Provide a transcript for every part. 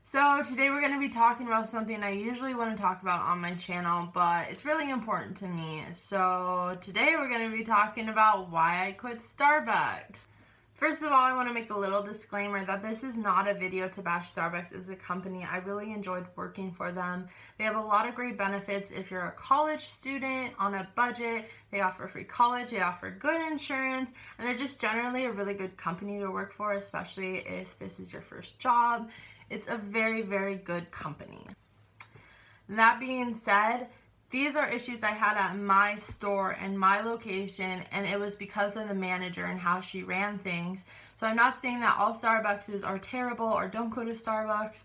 So today we're going to be talking about something I usually want to talk about on my channel, but it's really important to me. So today we're going to be talking about why I quit Starbucks. First of all, I want to make a little disclaimer that this is not a video to bash Starbucks as a company. I really enjoyed working for them. They have a lot of great benefits if you're a college student on a budget. They offer free college, they offer good insurance, and they're just generally a really good company to work for, especially if this is your first job. It's a very, very good company. That being said, these are issues I had at my store and my location, and it was because of the manager and how she ran things. So I'm not saying that all Starbucks are terrible or don't go to Starbucks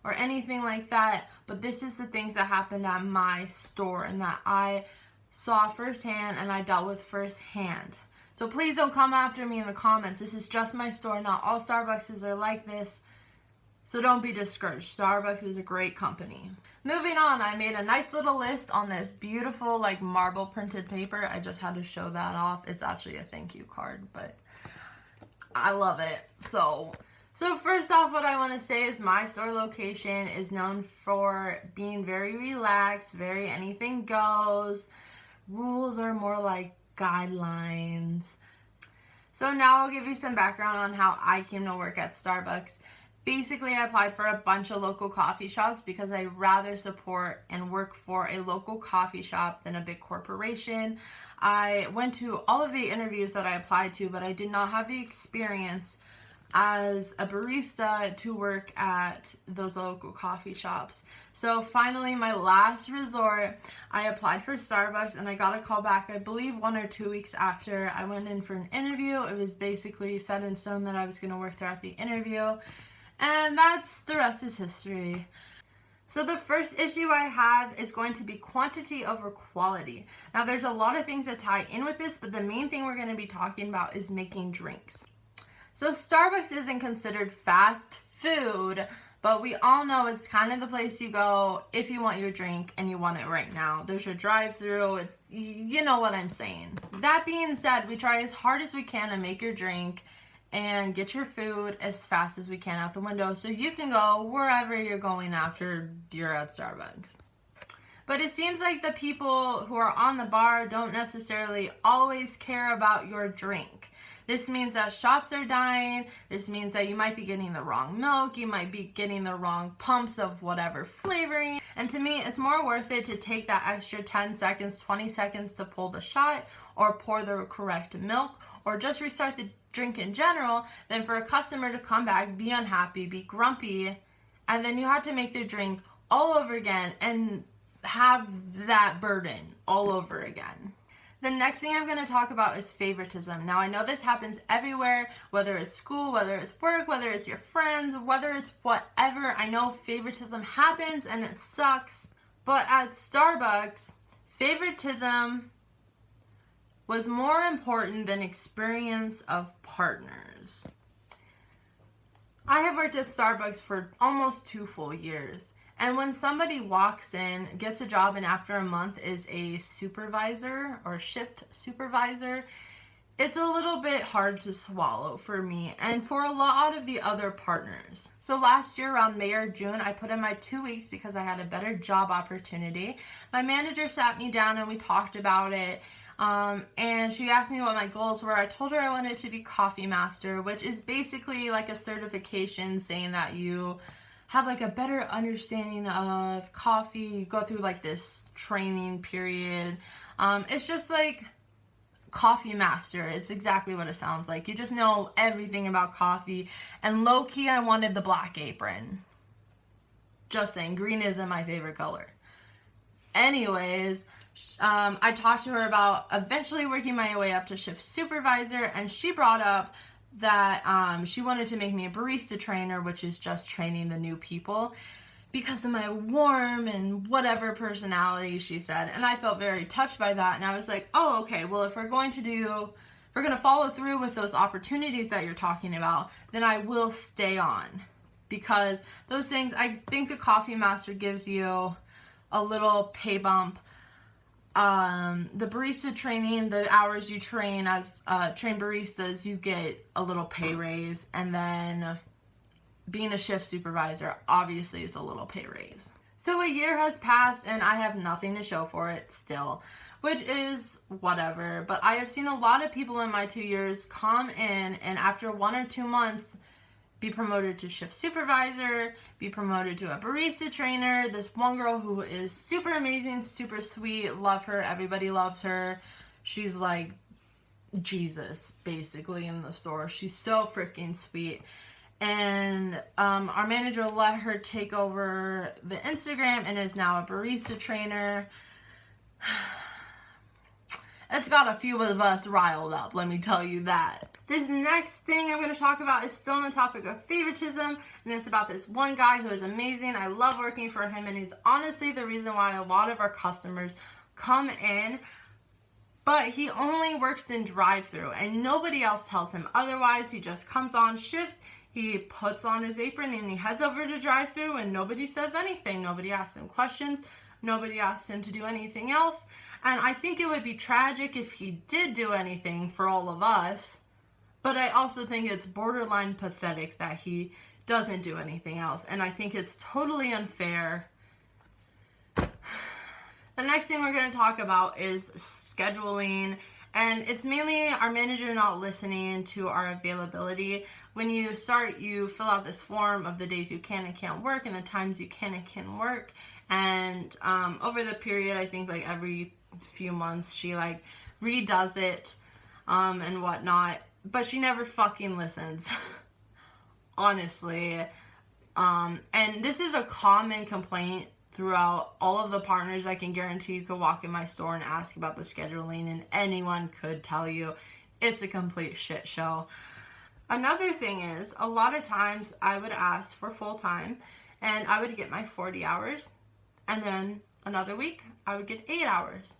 or anything like that, but this is the things that happened at my store and that I saw firsthand and I dealt with firsthand. So please don't come after me in the comments. This is just my store. Not all Starbucks are like this. So don't be discouraged. Starbucks is a great company. Moving on, I made a nice little list on this beautiful like marble printed paper. I just had to show that off. It's actually a thank you card, but I love it. So first off, what I want to say is my store location is known for being very relaxed, very anything goes. Rules are more like guidelines. So now I'll give you some background on how I came to work at Starbucks. Basically, I applied for a bunch of local coffee shops because I rather support and work for a local coffee shop than a big corporation. I went to all of the interviews that I applied to, but I did not have the experience as a barista to work at those local coffee shops. So finally, my last resort, I applied for Starbucks and I got a call back, I believe 1 or 2 weeks after I went in for an interview. It was basically set in stone that I was going to work throughout the interview. And that's the rest is history. So the first issue I have is going to be quantity over quality. Now there's a lot of things that tie in with this, but the main thing we're going to be talking about is making drinks. So Starbucks isn't considered fast food, but we all know it's kind of the place you go if you want your drink and you want it right now. There's your drive-through, you know what I'm saying. That being said, we try as hard as we can to make your drink and get your food as fast as we can out the window so you can go wherever you're going after you're at Starbucks. But it seems like the people who are on the bar don't necessarily always care about your drink. This means that shots are dying. This means that you might be getting the wrong milk. You might be getting the wrong pumps of whatever flavoring. And to me, it's more worth it to take that extra 10 seconds, 20 seconds to pull the shot or pour the correct milk or just restart the drink in general than for a customer to come back, be unhappy, be grumpy, and then you have to make their drink all over again and have that burden all over again. The next thing I'm going to talk about is favoritism. Now I know this happens everywhere, whether it's school, whether it's work, whether it's your friends, whether it's whatever. I know favoritism happens and it sucks, but at Starbucks, favoritism was more important than experience of partners. I have worked at Starbucks for almost 2 full years, and when somebody walks in, gets a job, and after a month is a supervisor or shift supervisor, it's a little bit hard to swallow for me and for a lot of the other partners. So last year around May or June, I put in my 2 weeks because I had a better job opportunity. My manager sat me down and we talked about it. And she asked me what my goals were. I told her I wanted to be coffee master, which is basically like a certification saying that you have like a better understanding of coffee. You go through like this training period. It's just like coffee master. It's exactly what it sounds like. You just know everything about coffee. And low-key, I wanted the black apron. Just saying, green isn't my favorite color. Anyways, I talked to her about eventually working my way up to shift supervisor, and she brought up that she wanted to make me a barista trainer, which is just training the new people because of my warm and whatever personality, she said. And I felt very touched by that, and I was like, oh, okay, well, if we're going to follow through with those opportunities that you're talking about, then I will stay on, because those things, I think the coffee master gives you a little pay bump. The barista training, the hours you train as train baristas, you get a little pay raise, and then being a shift supervisor obviously is a little pay raise. So a year has passed and I have nothing to show for it still, which is whatever. But I have seen a lot of people in my 2 years come in and after 1 or 2 months be promoted to shift supervisor, be promoted to a barista trainer. This one girl who is super amazing, super sweet, love her, everybody loves her. She's like Jesus basically in the store. She's so freaking sweet. And our manager let her take over the Instagram and is now a barista trainer. It's got a few of us riled up, let me tell you that. This next thing I'm going to talk about is still on the topic of favoritism, and it's about this one guy who is amazing. I love working for him, and he's honestly the reason why a lot of our customers come in, but he only works in drive-thru, and nobody else tells him otherwise. He just comes on shift, he puts on his apron, and he heads over to drive-thru, and nobody says anything. Nobody asks him questions. Nobody asks him to do anything else. And I think it would be tragic if he did do anything for all of us. But I also think it's borderline pathetic that he doesn't do anything else. And I think it's totally unfair. The next thing we're going to talk about is scheduling. And it's mainly our manager not listening to our availability. When you start, you fill out this form of the days you can and can't work and the times you can and can work. And over the period, I think like every few months, she like redoes it and whatnot. But she never fucking listens. Honestly. And this is a common complaint throughout all of the partners. I can guarantee you could walk in my store and ask about the scheduling and anyone could tell you it's a complete shit show. Another thing is, a lot of times I would ask for full time and I would get my 40 hours and then another week I would get 8 hours.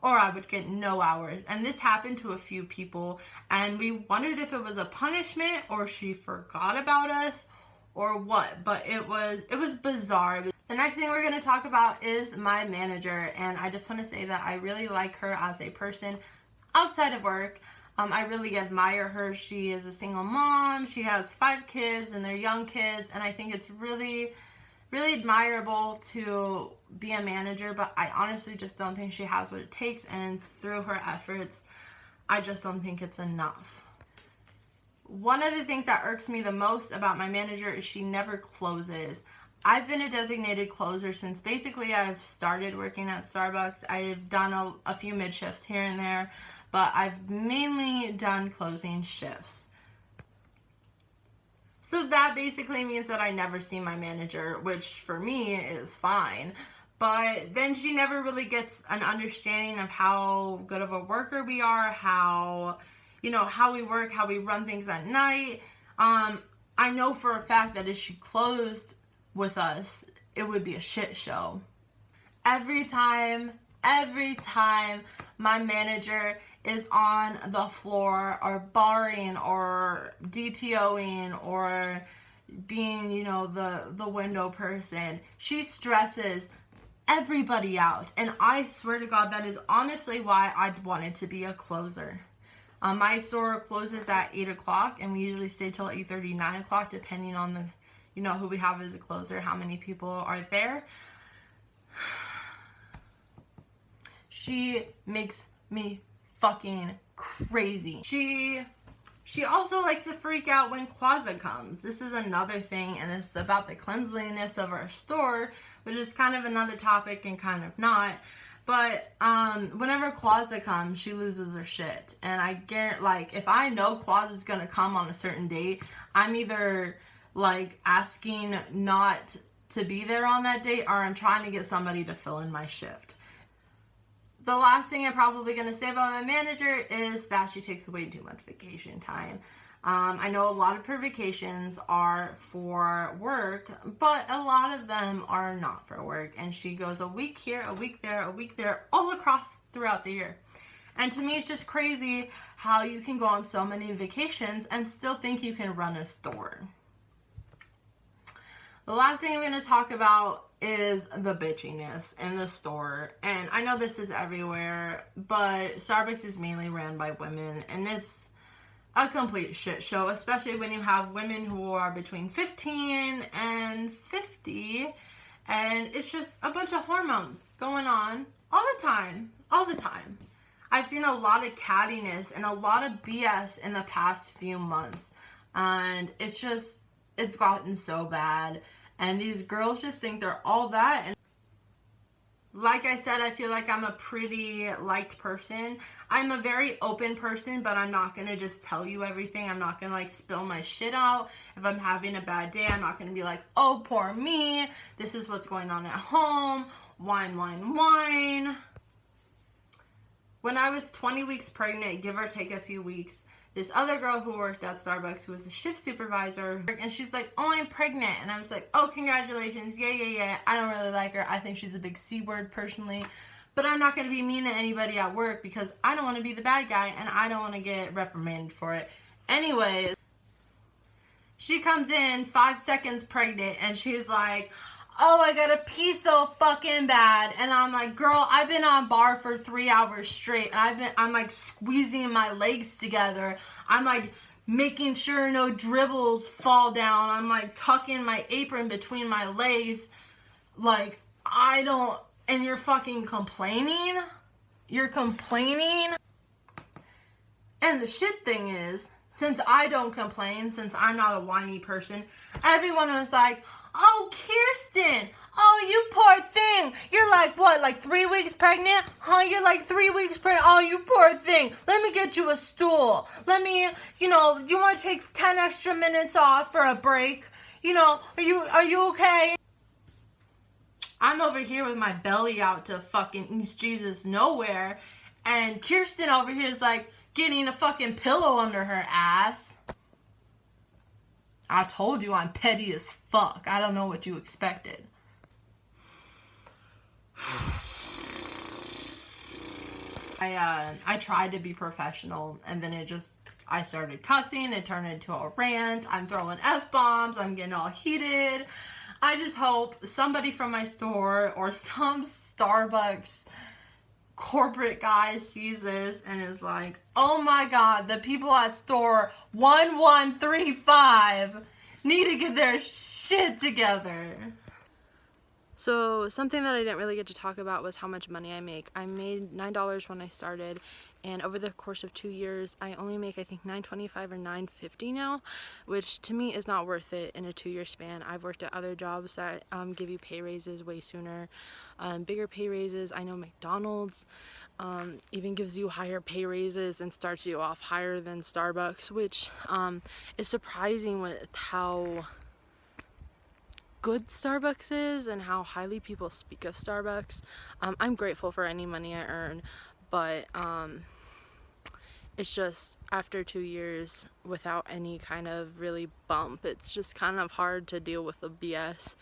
Or I would get no hours. And this happened to a few people. And we wondered if it was a punishment or she forgot about us or what. But it was bizarre. The next thing we're going to talk about is my manager. And I just want to say that I really like her as a person outside of work. I really admire her. She is a single mom. She has 5 kids and they're young kids. And I think it's really admirable to be a manager, but I honestly just don't think she has what it takes, and through her efforts, I just don't think it's enough. One of the things that irks me the most about my manager is she never closes. I've been a designated closer since basically I've started working at Starbucks. I've done a few mid shifts here and there, but I've mainly done closing shifts. So that basically means that I never see my manager, which for me is fine. But then she never really gets an understanding of how good of a worker we are, how we work, how we run things at night. I know for a fact that if she closed with us, it would be a shit show. Every time my manager is on the floor or barring or DTOing or being, the window person, she stresses everybody out. And I swear to God, that is honestly why I wanted to be a closer. My store closes at 8 o'clock and we usually stay till 8:30, 9 o'clock, depending on the, who we have as a closer, how many people are there. She makes me fucking crazy. She also likes to freak out when Quaza comes. This is another thing, and it's about the cleanliness of our store, which is kind of another topic and kind of not. But whenever Quaza comes, she loses her shit. And I guarantee, if I know Quaza's gonna come on a certain date, I'm either asking not to be there on that date, or I'm trying to get somebody to fill in my shift. The last thing I'm probably going to say about my manager is that she takes way too much vacation time. I know a lot of her vacations are for work, but a lot of them are not for work. And she goes a week here, a week there, a week there, all across throughout the year. And to me, it's just crazy how you can go on so many vacations and still think you can run a store. The last thing I'm going to talk about is the bitchiness in the store. And I know this is everywhere, but Starbucks is mainly ran by women, and it's a complete shit show, especially when you have women who are between 15 and 50, and it's just a bunch of hormones going on all the time, all the time. I've seen a lot of cattiness and a lot of BS in the past few months, and it's gotten so bad, and these girls just think they're all that. And like I said, I feel like I'm a pretty liked person. I'm a very open person, but I'm not going to just tell you everything. I'm not going to like spill my shit out. If I'm having a bad day, I'm not going to be like, oh, poor me. This is what's going on at home. Whine, whine, whine. When I was 20 weeks pregnant, give or take a few weeks, this other girl who worked at Starbucks, who was a shift supervisor, and she's like, oh, I'm pregnant. And I was like, oh, congratulations. Yeah. I don't really like her. I think she's a big C word personally. But I'm not going to be mean to anybody at work because I don't want to be the bad guy and I don't want to get reprimanded for it. Anyways, she comes in 5 seconds pregnant and she's like, oh, I gotta pee so fucking bad. And I'm like, girl, I've been on bar for 3 hours straight. And I'm like squeezing my legs together. I'm like making sure no dribbles fall down. I'm like tucking my apron between my legs. Like, and you're fucking complaining? You're complaining? And the shit thing is, since I don't complain, since I'm not a whiny person, everyone was like, oh, Kirsten, oh, you poor thing. You're like, what, like 3 weeks pregnant? Huh, you're like 3 weeks pregnant? Oh, you poor thing. Let me get you a stool. Let me, you want to take 10 extra minutes off for a break? Are you okay? I'm over here with my belly out to fucking East Jesus nowhere, and Kirsten over here is like getting a fucking pillow under her ass. I told you I'm petty as fuck. I don't know what you expected. I tried to be professional, and then I started cussing. It turned into a rant. I'm throwing F-bombs. I'm getting all heated. I just hope somebody from my store or some Starbucks corporate guy sees this and is like, oh my god, the people at store 1135 need to get their shit together. So something that I didn't really get to talk about was how much money I make. I made $9 when I started, and over the course of 2 years I only make I think $9.25 or $9.50 now, which to me is not worth it in a 2-year span. I've worked at other jobs that give you pay raises way sooner, bigger pay raises. I know McDonald's even gives you higher pay raises and starts you off higher than Starbucks, which is surprising with how good Starbucks is and how highly people speak of Starbucks. I'm grateful for any money I earn, but it's just after 2 years without any kind of really bump, it's just kind of hard to deal with the BS.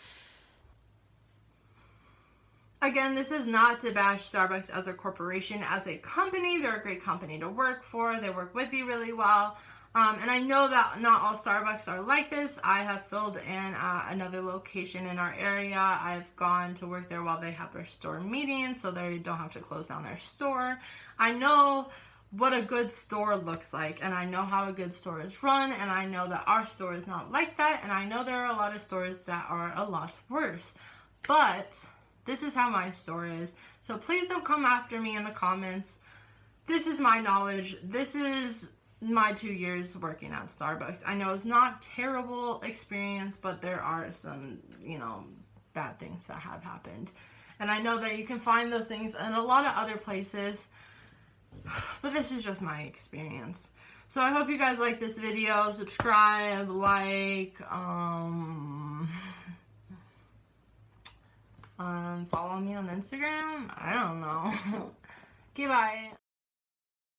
Again, this is not to bash Starbucks as a corporation, as a company. They're a great company to work for. They work with you really well. And I know that not all Starbucks are like this. I have filled in another location in our area. I've gone to work there while they have their store meetings, so they don't have to close down their store. I know what a good store looks like, and I know how a good store is run, and I know that our store is not like that, and I know there are a lot of stores that are a lot worse. But this is how my store is. So please don't come after me in the comments. This is my knowledge. This is my 2 years working at Starbucks. I know it's not a terrible experience, but there are some, bad things that have happened. And I know that you can find those things in a lot of other places, but this is just my experience. So I hope you guys like this video. Subscribe, like, follow me on Instagram. I don't know. Okay, bye.